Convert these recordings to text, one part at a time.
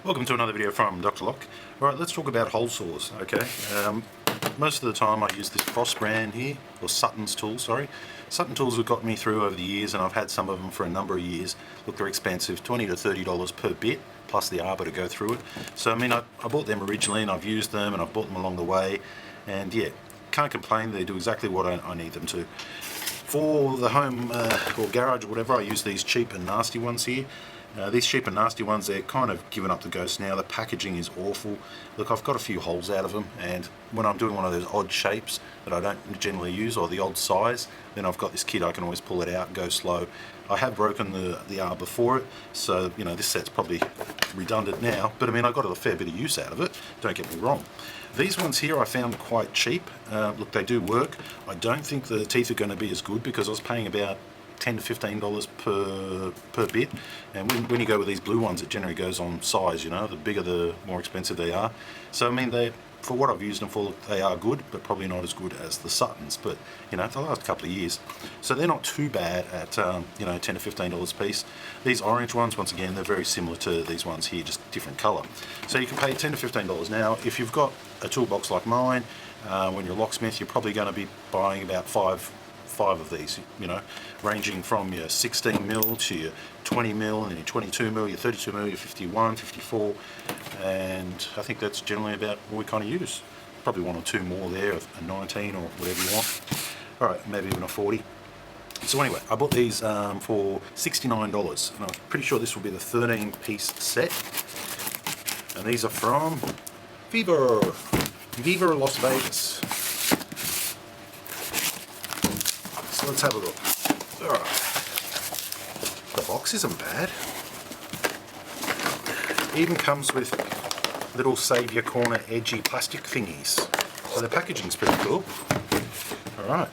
Welcome to another video from Dr. Lock. Alright, let's talk about hole saws, okay? Most of the time I use this Frost brand here, or Sutton's tools, sorry. Sutton tools have got me through over the years, and I've had some of them for a number of years. Look, they're expensive, $20 to $30 per bit, plus the arbor to go through it. So I mean, I bought them originally and I've used them and I've bought them along the way, and yeah, can't complain, they do exactly what I need them to. For the home or garage or whatever, I use these cheap and nasty ones here. These cheap and nasty ones, they're kind of given up the ghost now. The packaging is awful. Look, I've got a few holes out of them, and when I'm doing one of those odd shapes that I don't generally use, or the odd size, then I've got this kit, I can always pull it out and go slow. I have broken the arbor for it, so you know, this set's probably redundant now, but I mean, I got a fair bit of use out of it, don't get me wrong. These ones here I found quite cheap. Look, they do work. I don't think the teeth are going to be as good, because I was paying about $10 to $15 per bit, and when you go with these blue ones, it generally goes on size, you know, the bigger the more expensive they are. So I mean, they, for what I've used them for, they are good, but probably not as good as the Suttons, but you know, the last couple of years. So they're not too bad at you know, $10 to $15 a piece. These orange ones, once again, they're very similar to these ones here, just different color. So you can pay $10 to $15. Now, if you've got a toolbox like mine, when you're a locksmith, you're probably going to be buying about five of these, you know, ranging from your 16 mil to your 20 mil, and then your 22 mil, your 32 mil, your 51, 54, and I think that's generally about what we kind of use. Probably one or two more there, a 19 or whatever you want. All right, maybe even a 40. So anyway, I bought these for $69, and I'm pretty sure this will be the 13-piece set. And these are from Viva Las Vegas. So let's have a look. Alright. The box isn't bad. It even comes with little Saviour Corner edgy plastic thingies. So the packaging's pretty cool. Alright.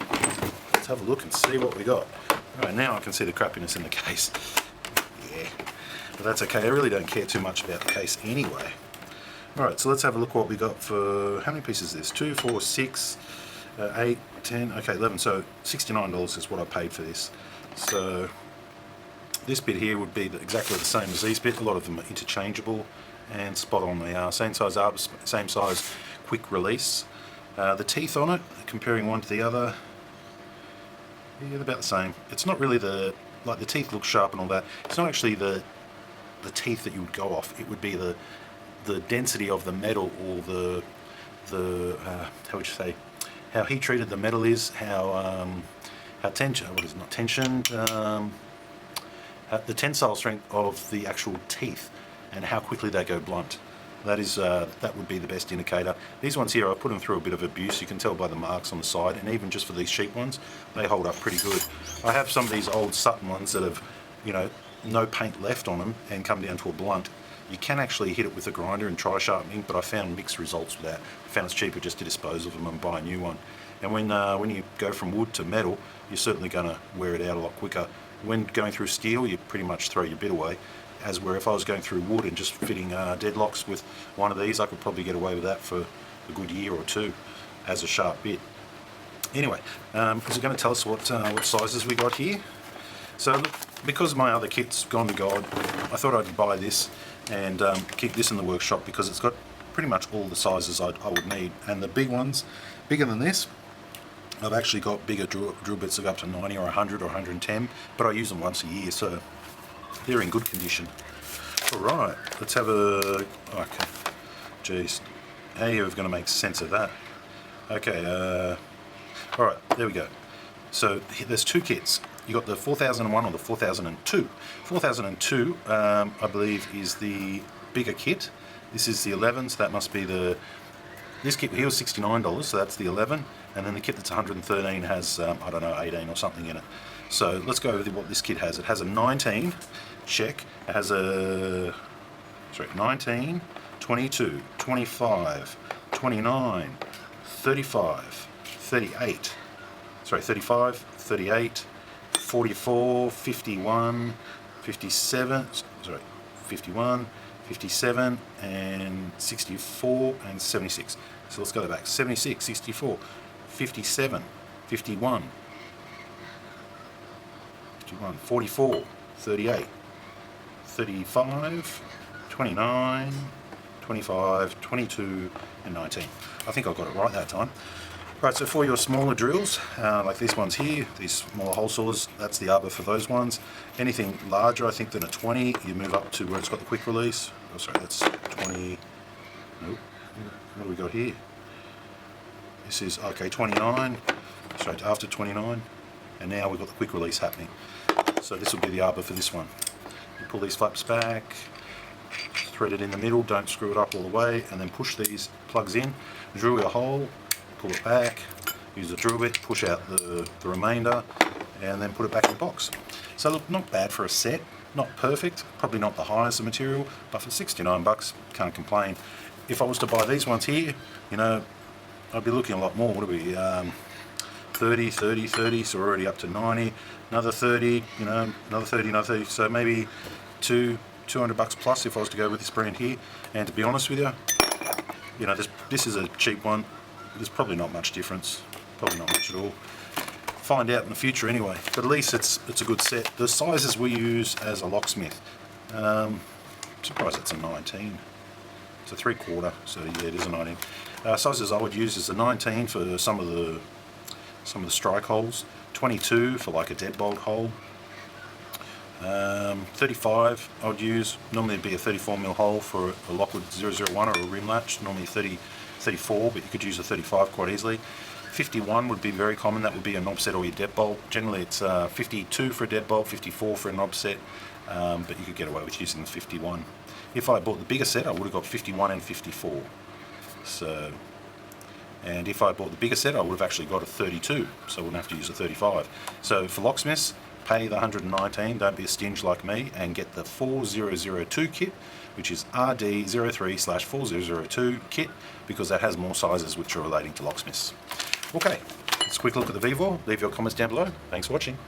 Let's have a look and see what we got. Alright, now I can see the crappiness in the case. Yeah. But that's okay. I really don't care too much about the case anyway. Alright, so let's have a look what we got for... How many pieces is this? 2, 4, 6... 8, 10, okay, 11, so $69 is what I paid for this. So this bit here would be exactly the same as these bits. A lot of them are interchangeable, and spot on they are. Same size arbor, same size quick release. The teeth on it, comparing one to the other, yeah, they're about the same. It's not really the teeth look sharp and all that. It's not actually the teeth that you would go off. It would be the density of the metal, or the how would you say, how heat treated the metal is, how tension, what is it, not tensioned, the tensile strength of the actual teeth, and how quickly they go blunt. That would be the best indicator. These ones here, I put them through a bit of abuse. You can tell by the marks on the side, and even just for these cheap ones, they hold up pretty good. I have some of these old Sutton ones that have, you know, no paint left on them and come down to a blunt. You can actually hit it with a grinder and try sharpening, but I found mixed results with that. I found it's cheaper just to dispose of them and buy a new one. And when you go from wood to metal, you're certainly going to wear it out a lot quicker. When going through steel, you pretty much throw your bit away. As where if I was going through wood and just fitting deadlocks with one of these, I could probably get away with that for a good year or two as a sharp bit. Anyway, is it going to tell us what sizes we got here? So look, because my other kit's gone to God, I thought I'd buy this and keep this in the workshop, because it's got pretty much all the sizes I would need. And the big ones, bigger than this, I've actually got bigger drill bits that go up to 90 or 100 or 110, but I use them once a year, so they're in good condition. Alright, let's have a... Okay, jeez, how are you ever going to make sense of that? Okay, alright, there we go. So there's two kits. You got the 4001 or the 4002. 4002, I believe, is the bigger kit. This is the 11, so that must be the... This kit here was $69, so that's the 11, and then the kit that's 113 has, I don't know, 18 or something in it. So let's go over what this kit has. It has a 19, check. It has a 19, 22, 25, 29, 35, 38, 35, 38, 44, 51, 57, 51, 57, and 64, and 76. So let's go back. 76, 64, 57, 51, 44, 38, 35, 29, 25, 22 and 19. I think I got it right that time. Right, so for your smaller drills, like these ones here, these smaller hole saws, that's the arbor for those ones. Anything larger, I think, than a 20, you move up to where it's got the quick release. Oh, sorry, that's 20. Nope. What do we got here? This is, okay, 29, straight after 29, and now we've got the quick release happening. So this will be the arbor for this one. You pull these flaps back, thread it in the middle, don't screw it up all the way, and then push these plugs in, drill your hole, pull it back, use the drill bit, push out the remainder, and then put it back in the box. So look, not bad for a set, not perfect, probably not the highest of material, but for 69 bucks, can't complain. If I was to buy these ones here, you know, I'd be looking a lot more. What are we, 30, 30, 30, so we're already up to 90, another 30, you know, another 30, another 30, so maybe 200 bucks plus if I was to go with this brand here. And to be honest with you, you know, this is a cheap one. There's probably not much difference, probably not much at all. Find out in the future anyway, but at least it's a good set. The sizes we use as a locksmith, I'm surprised it's a 19. It's a 3/4, so yeah, it is a 19. Sizes I would use is a 19 for some of the strike holes, 22 for like a deadbolt hole, 35 I would use. Normally it'd be a 34mm hole for a Lockwood 001 or a rim latch, normally 34, but you could use a 35 quite easily. 51 would be very common, that would be a knob set or your deadbolt. Generally it's 52 for a deadbolt, 54 for a knob set, but you could get away with using the 51. If I bought the bigger set, I would have got 51 and 54. So, and if I bought the bigger set, I would have actually got a 32, so I wouldn't have to use a 35. So for locksmiths, pay the 119, don't be a stinge like me, and get the 4002 kit, which is RD03/4002 kit, because that has more sizes which are relating to locksmiths. Okay, let's quick look at the VEVOR. Leave your comments down below. Thanks for watching.